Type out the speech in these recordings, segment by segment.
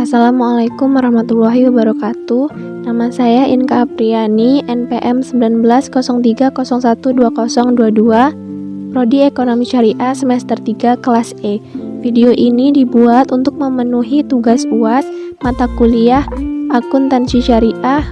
Assalamualaikum warahmatullahi wabarakatuh. Nama saya Inka Apriani, NPM 1903012022, Prodi Ekonomi Syariah semester 3 kelas E. Video ini dibuat untuk memenuhi tugas UAS mata kuliah Akuntansi Syariah,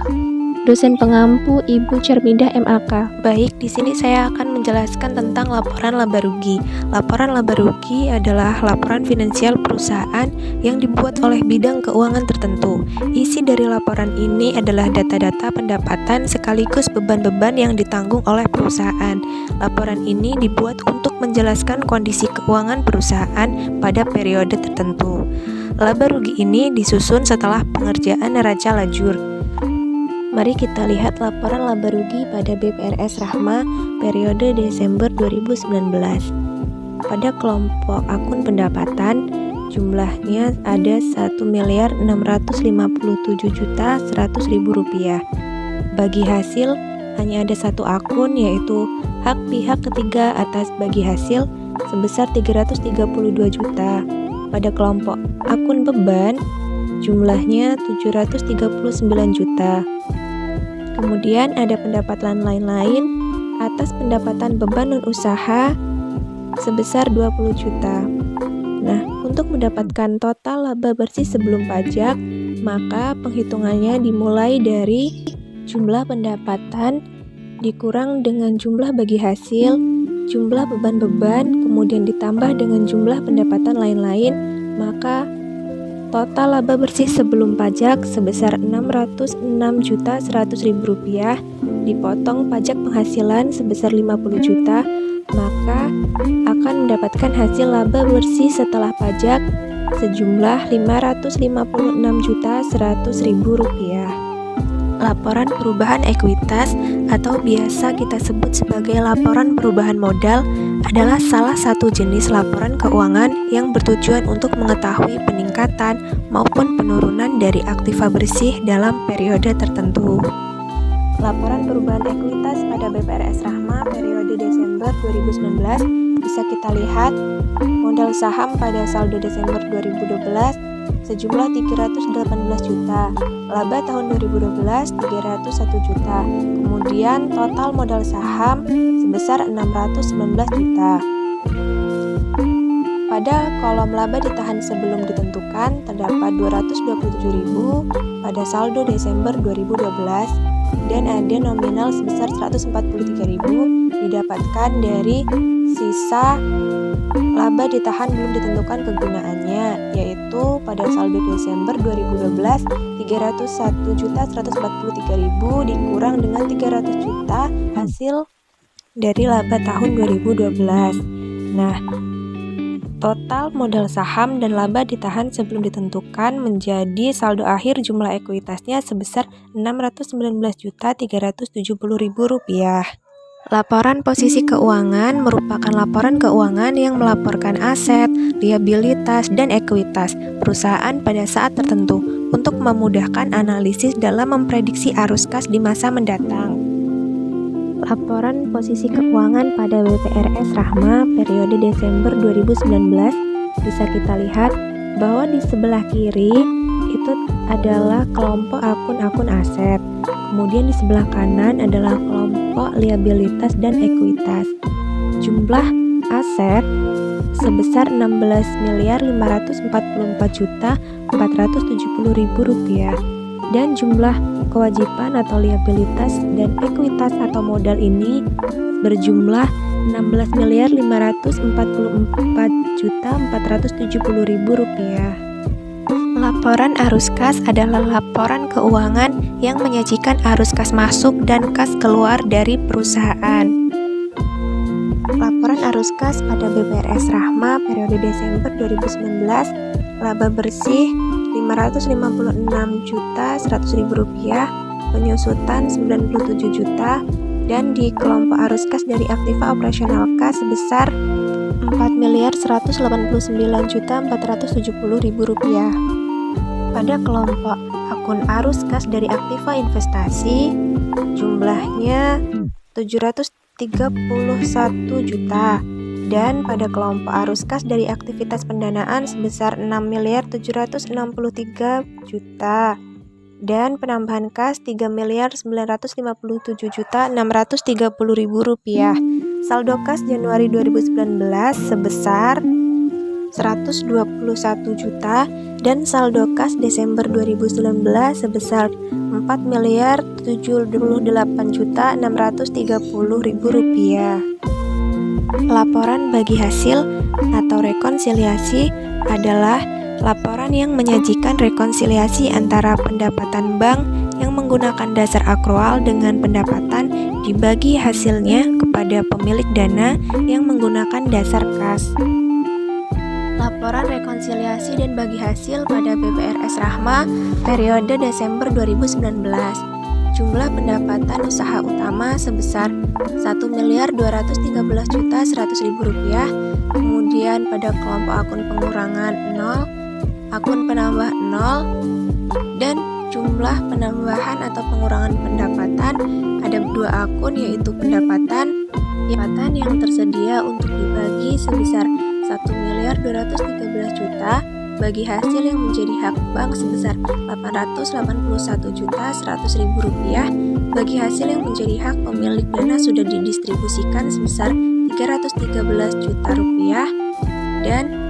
dosen pengampu Ibu Cermidah MAK. Baik, di sini saya akan menjelaskan tentang laporan laba rugi. Laporan laba rugi adalah laporan finansial perusahaan yang dibuat oleh bidang keuangan tertentu. Isi dari laporan ini adalah data-data pendapatan sekaligus beban-beban yang ditanggung oleh perusahaan. Laporan ini dibuat untuk menjelaskan kondisi keuangan perusahaan pada periode tertentu. Laba rugi ini disusun setelah pengerjaan neraca lajur. Mari kita lihat laporan laba rugi pada BPRS Rahma periode Desember 2019. Pada kelompok akun pendapatan, jumlahnya ada Rp1.657.100.000. Bagi hasil, hanya ada satu akun, yaitu hak pihak ketiga atas bagi hasil sebesar Rp332 juta. Pada kelompok akun beban, jumlahnya Rp739 juta. Kemudian ada pendapatan lain-lain atas pendapatan beban non-usaha sebesar 20 juta. Nah, untuk mendapatkan total laba bersih sebelum pajak, maka penghitungannya dimulai dari jumlah pendapatan dikurang dengan jumlah bagi hasil, jumlah beban-beban, kemudian ditambah dengan jumlah pendapatan lain-lain, maka total laba bersih sebelum pajak sebesar Rp606.100.000 dipotong pajak penghasilan sebesar 50 juta, maka akan mendapatkan hasil laba bersih setelah pajak sejumlah Rp556.100.000. Laporan perubahan ekuitas atau biasa kita sebut sebagai laporan perubahan modal adalah salah satu jenis laporan keuangan yang bertujuan untuk mengetahui peningkatan maupun penurunan dari aktiva bersih dalam periode tertentu. Laporan perubahan ekuitas pada BPRS Rahma periode Desember 2019 bisa kita lihat modal saham pada saldo Desember 2012 sejumlah 318 juta, laba tahun 2012 301 juta, kemudian total modal saham sebesar 619 juta. Pada kolom laba ditahan sebelum ditentukan terdapat 227.000 pada saldo Desember 2012 dan ada nominal sebesar 143.000 didapatkan dari sisa laba ditahan belum ditentukan kegunaannya, yaitu pada saldo Desember 2012 301.143.000 dikurang dengan 300 juta hasil dari laba tahun 2012. Nah, total modal saham dan laba ditahan sebelum ditentukan menjadi saldo akhir jumlah ekuitasnya sebesar Rp619.370.000. Laporan posisi keuangan merupakan laporan keuangan yang melaporkan aset, liabilitas, dan ekuitas perusahaan pada saat tertentu untuk memudahkan analisis dalam memprediksi arus kas di masa mendatang. Laporan posisi keuangan pada BPRS Rahma periode Desember 2019 bisa kita lihat bahwa di sebelah kiri itu adalah kelompok akun-akun aset. Kemudian di sebelah kanan adalah kelompok liabilitas dan ekuitas. Jumlah aset sebesar Rp16.544.470.000 dan jumlah kewajiban atau liabilitas dan ekuitas atau modal ini berjumlah Rp16.544.470.000. Laporan arus kas adalah laporan keuangan yang menyajikan arus kas masuk dan kas keluar dari perusahaan. Laporan arus kas pada BPRS Rahma periode Desember 2019, laba bersih Rp556.100.000, penyusutan 97 juta, dan di kelompok arus kas dari aktiva operasional kas sebesar Rp4.199.470.000. Pada kelompok akun arus kas dari aktiva investasi, jumlahnya 731 juta, Dan pada kelompok arus kas dari aktivitas pendanaan sebesar 6.763 juta. Dan penambahan kas 3.957.630.000 rupiah. Saldo kas Januari 2019 sebesar 121 juta dan saldo kas Desember 2019 sebesar 4.078.630.000 rupiah. Laporan bagi hasil atau rekonsiliasi adalah laporan yang menyajikan rekonsiliasi antara pendapatan bank yang menggunakan dasar akrual dengan pendapatan dibagi hasilnya kepada pemilik dana yang menggunakan dasar kas. Laporan rekonsiliasi dan bagi hasil pada BPRS Rahma periode Desember 2019. Jumlah pendapatan usaha utama sebesar 1.213.100.000 rupiah. Kemudian pada kelompok akun pengurangan 0, akun penambah 0, dan jumlah penambahan atau pengurangan pendapatan ada dua akun, yaitu pendapatan yang tersedia untuk dibagi sebesar 1.213 juta, bagi hasil yang menjadi hak bank sebesar 881.100.000 rupiah, bagi hasil yang menjadi hak pemilik dana sudah didistribusikan sebesar 313 juta rupiah, dan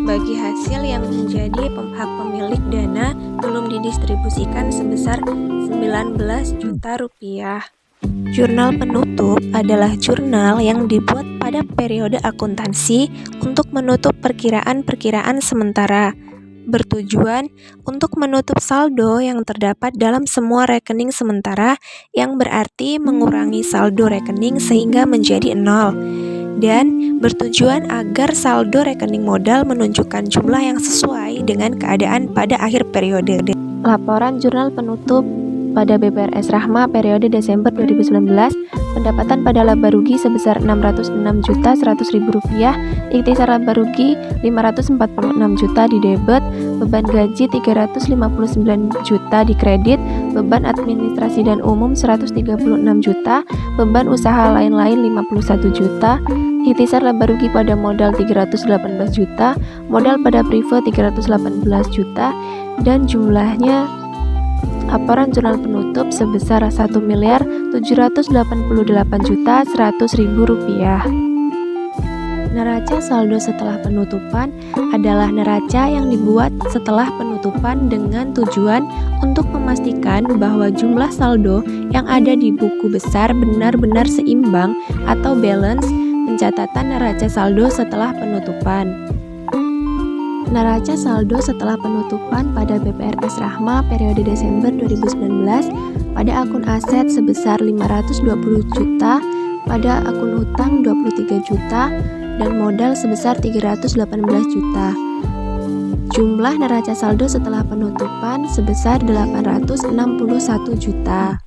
bagi hasil yang menjadi hak pemilik dana belum didistribusikan sebesar 19 juta rupiah. Jurnal penutup adalah jurnal yang dibuat pada periode akuntansi untuk menutup perkiraan-perkiraan sementara, bertujuan untuk menutup saldo yang terdapat dalam semua rekening sementara, yang berarti mengurangi saldo rekening sehingga menjadi 0, dan bertujuan agar saldo rekening modal menunjukkan jumlah yang sesuai dengan keadaan pada akhir periode. Laporan jurnal penutup pada BPRS Rahma periode Desember 2019, pendapatan pada laba rugi sebesar 606.100.000 rupiah, ikhtisar laba rugi 546 juta di debit, beban gaji 359 juta di kredit, beban administrasi dan umum 136 juta, beban usaha lain-lain 51 juta, ikhtisar laba rugi pada modal 318 juta, modal pada prive 318 juta, dan jumlahnya laporan jurnal penutup sebesar 1.788.100.000 rupiah. Neraca saldo setelah penutupan adalah neraca yang dibuat setelah penutupan dengan tujuan untuk memastikan bahwa jumlah saldo yang ada di buku besar benar-benar seimbang atau balance. Pencatatan neraca saldo setelah penutupan. Neraca saldo setelah penutupan pada BPRS Rahma periode Desember 2019 pada akun aset sebesar 520 juta, pada akun hutang 23 juta, dan modal sebesar 318 juta. Jumlah neraca saldo setelah penutupan sebesar 861 juta.